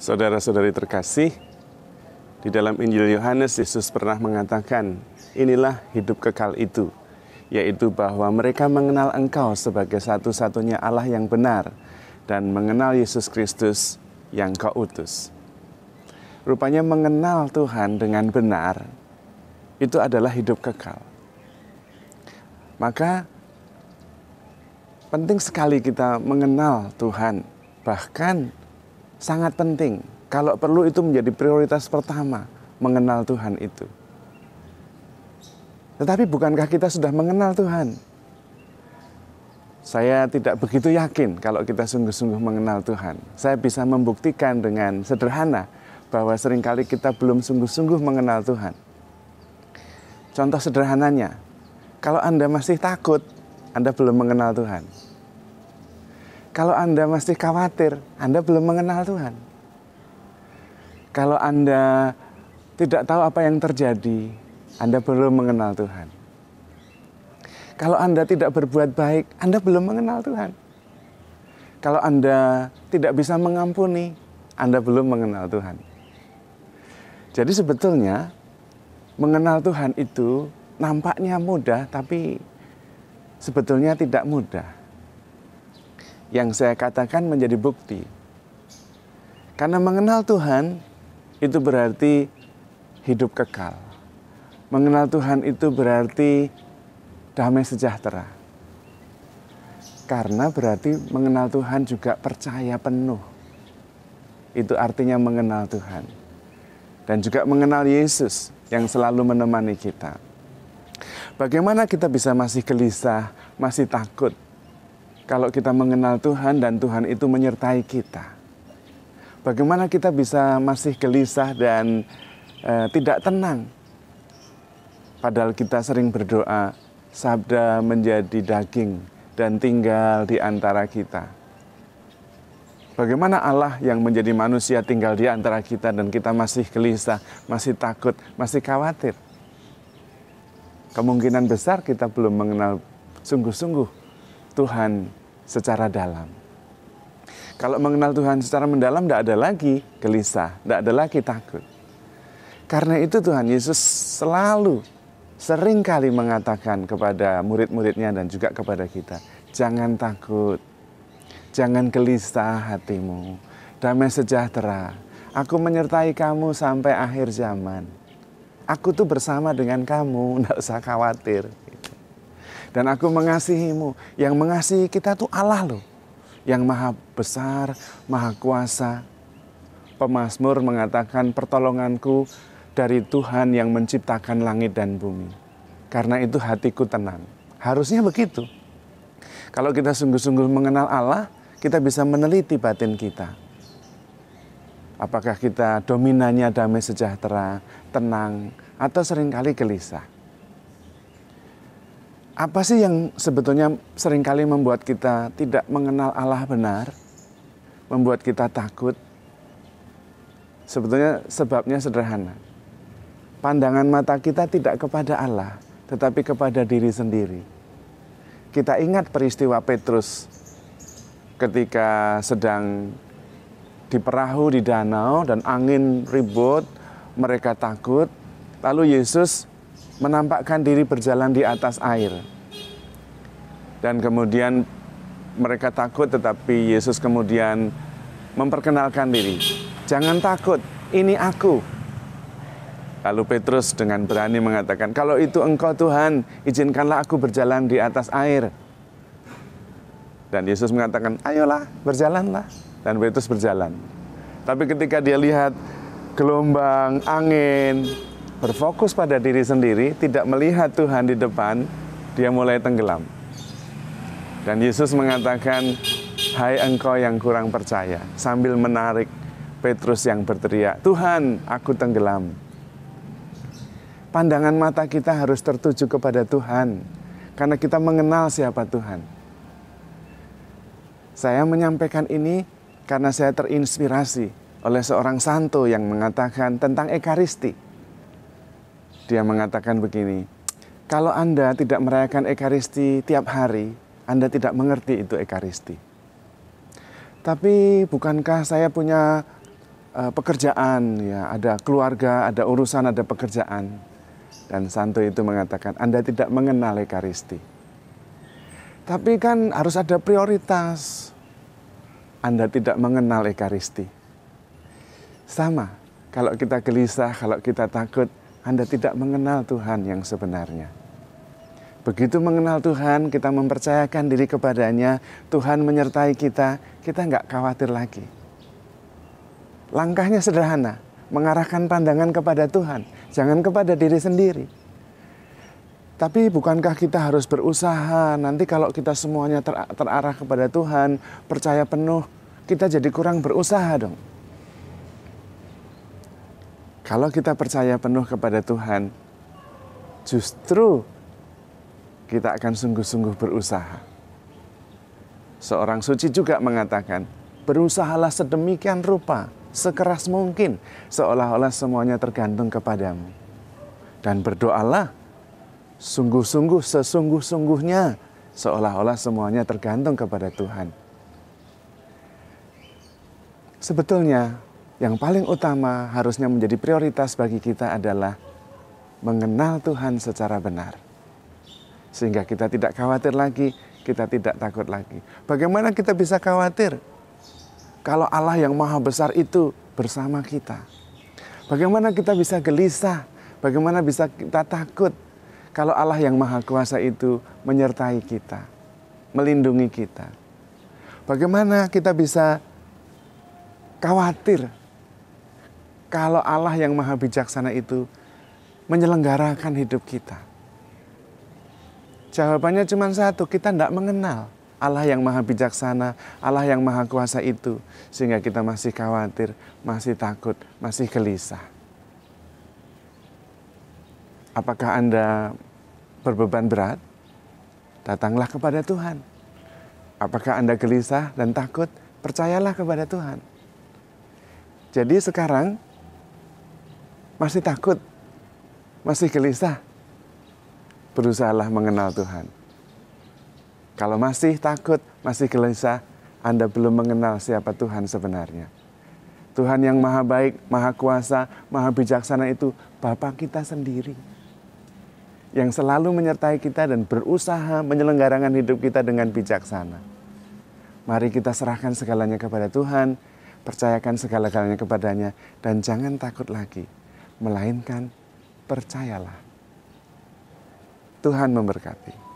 Saudara-saudari terkasih, di dalam Injil Yohanes, Yesus pernah mengatakan, inilah hidup kekal itu, yaitu bahwa mereka mengenal Engkau sebagai satu-satunya Allah yang benar dan mengenal Yesus Kristus yang Kau utus. Rupanya mengenal Tuhan dengan benar, itu adalah hidup kekal. Maka penting sekali kita mengenal Tuhan, bahkan sangat penting. Kalau perlu itu menjadi prioritas pertama, mengenal Tuhan itu. Tetapi bukankah kita sudah mengenal Tuhan? Saya tidak begitu yakin kalau kita sungguh-sungguh mengenal Tuhan. Saya bisa membuktikan dengan sederhana bahwa seringkali kita belum sungguh-sungguh mengenal Tuhan. Contoh sederhananya, kalau Anda masih takut, Anda belum mengenal Tuhan. Kalau Anda masih khawatir, Anda belum mengenal Tuhan. Kalau Anda tidak tahu apa yang terjadi, Anda belum mengenal Tuhan. Kalau Anda tidak berbuat baik, Anda belum mengenal Tuhan. Kalau Anda tidak bisa mengampuni, Anda belum mengenal Tuhan. Jadi sebetulnya mengenal Tuhan itu nampaknya mudah, tapi sebetulnya tidak mudah. Yang saya katakan menjadi bukti. Karena mengenal Tuhan itu berarti hidup kekal. Mengenal Tuhan itu berarti damai sejahtera. Karena berarti mengenal Tuhan juga percaya penuh. Itu artinya mengenal Tuhan. Dan juga mengenal Yesus yang selalu menemani kita. Bagaimana kita bisa masih gelisah, masih takut kalau kita mengenal Tuhan dan Tuhan itu menyertai kita? Bagaimana kita bisa masih gelisah dan tidak tenang? Padahal kita sering berdoa, sabda menjadi daging dan tinggal di antara kita. Bagaimana Allah yang menjadi manusia tinggal di antara kita dan kita masih gelisah, masih takut, masih khawatir? Kemungkinan besar kita belum mengenal sungguh-sungguh Tuhan secara dalam. Kalau mengenal Tuhan secara mendalam, tidak ada lagi gelisah, tidak ada lagi takut. Karena itu Tuhan Yesus selalu sering kali mengatakan kepada murid-muridnya dan juga kepada kita, jangan takut, jangan gelisah hatimu, damai sejahtera. Aku menyertai kamu sampai akhir zaman. Aku tuh bersama dengan kamu, tidak usah khawatir. Dan aku mengasihimu. Yang mengasihi kita tuh Allah loh. Yang maha besar, maha kuasa. Pemazmur mengatakan pertolonganku dari Tuhan yang menciptakan langit dan bumi. Karena itu hatiku tenang. Harusnya begitu. Kalau kita sungguh-sungguh mengenal Allah, kita bisa meneliti batin kita. Apakah kita dominannya damai sejahtera, tenang, atau seringkali gelisah? Apa sih yang sebetulnya seringkali membuat kita tidak mengenal Allah benar? Membuat kita takut? Sebetulnya sebabnya sederhana. Pandangan mata kita tidak kepada Allah, tetapi kepada diri sendiri. Kita ingat peristiwa Petrus ketika sedang di perahu di danau dan angin ribut, mereka takut. Lalu Yesus menampakkan diri berjalan di atas air. Dan kemudian mereka takut, tetapi Yesus kemudian memperkenalkan diri. Jangan takut, ini aku. Lalu Petrus dengan berani mengatakan, kalau itu Engkau Tuhan, izinkanlah aku berjalan di atas air. Dan Yesus mengatakan, ayolah, berjalanlah. Dan Petrus berjalan. Tapi ketika dia lihat gelombang, angin, berfokus pada diri sendiri, tidak melihat Tuhan di depan, dia mulai tenggelam. Dan Yesus mengatakan, hai engkau yang kurang percaya, sambil menarik Petrus yang berteriak, Tuhan, aku tenggelam. Pandangan mata kita harus tertuju kepada Tuhan, karena kita mengenal siapa Tuhan. Saya menyampaikan ini karena saya terinspirasi oleh seorang santo yang mengatakan tentang Ekaristi. Dia mengatakan begini, kalau Anda tidak merayakan Ekaristi tiap hari, Anda tidak mengerti itu Ekaristi. Tapi bukankah saya punya pekerjaan, ya, ada keluarga, ada urusan, ada pekerjaan. Dan santo itu mengatakan, Anda tidak mengenal Ekaristi. Tapi kan harus ada prioritas. Anda tidak mengenal Ekaristi. Sama, kalau kita gelisah, kalau kita takut, Anda tidak mengenal Tuhan yang sebenarnya. Begitu mengenal Tuhan, kita mempercayakan diri kepadanya, Tuhan menyertai kita, kita nggak khawatir lagi. Langkahnya sederhana, mengarahkan pandangan kepada Tuhan, jangan kepada diri sendiri. Tapi bukankah kita harus berusaha, nanti kalau kita semuanya terarah kepada Tuhan, percaya penuh, kita jadi kurang berusaha dong. Kalau kita percaya penuh kepada Tuhan, justru kita akan sungguh-sungguh berusaha. Seorang suci juga mengatakan, berusahalah sedemikian rupa, sekeras mungkin, seolah-olah semuanya tergantung kepadamu. Dan berdoalah, sungguh-sungguh, sesungguh-sungguhnya, seolah-olah semuanya tergantung kepada Tuhan. Sebetulnya, yang paling utama harusnya menjadi prioritas bagi kita adalah mengenal Tuhan secara benar. Sehingga kita tidak khawatir lagi, kita tidak takut lagi. Bagaimana kita bisa khawatir kalau Allah yang maha besar itu bersama kita? Bagaimana kita bisa gelisah? Bagaimana bisa kita takut kalau Allah yang maha kuasa itu menyertai kita, melindungi kita? Bagaimana kita bisa khawatir kalau Allah yang maha bijaksana itu menyelenggarakan hidup kita? Jawabannya cuma satu, kita tidak mengenal Allah yang maha bijaksana, Allah yang maha kuasa itu. Sehingga kita masih khawatir, masih takut, masih gelisah. Apakah Anda berbeban berat? Datanglah kepada Tuhan. Apakah Anda gelisah dan takut? Percayalah kepada Tuhan. Jadi sekarang masih takut, masih gelisah, berusahalah mengenal Tuhan. Kalau masih takut, masih gelisah, Anda belum mengenal siapa Tuhan sebenarnya. Tuhan yang maha baik, maha kuasa, maha bijaksana itu Bapa kita sendiri. Yang selalu menyertai kita dan berusaha menyelenggarakan hidup kita dengan bijaksana. Mari kita serahkan segalanya kepada Tuhan, percayakan segala-galanya kepadanya, dan jangan takut lagi, melainkan percayalah. Tuhan memberkati.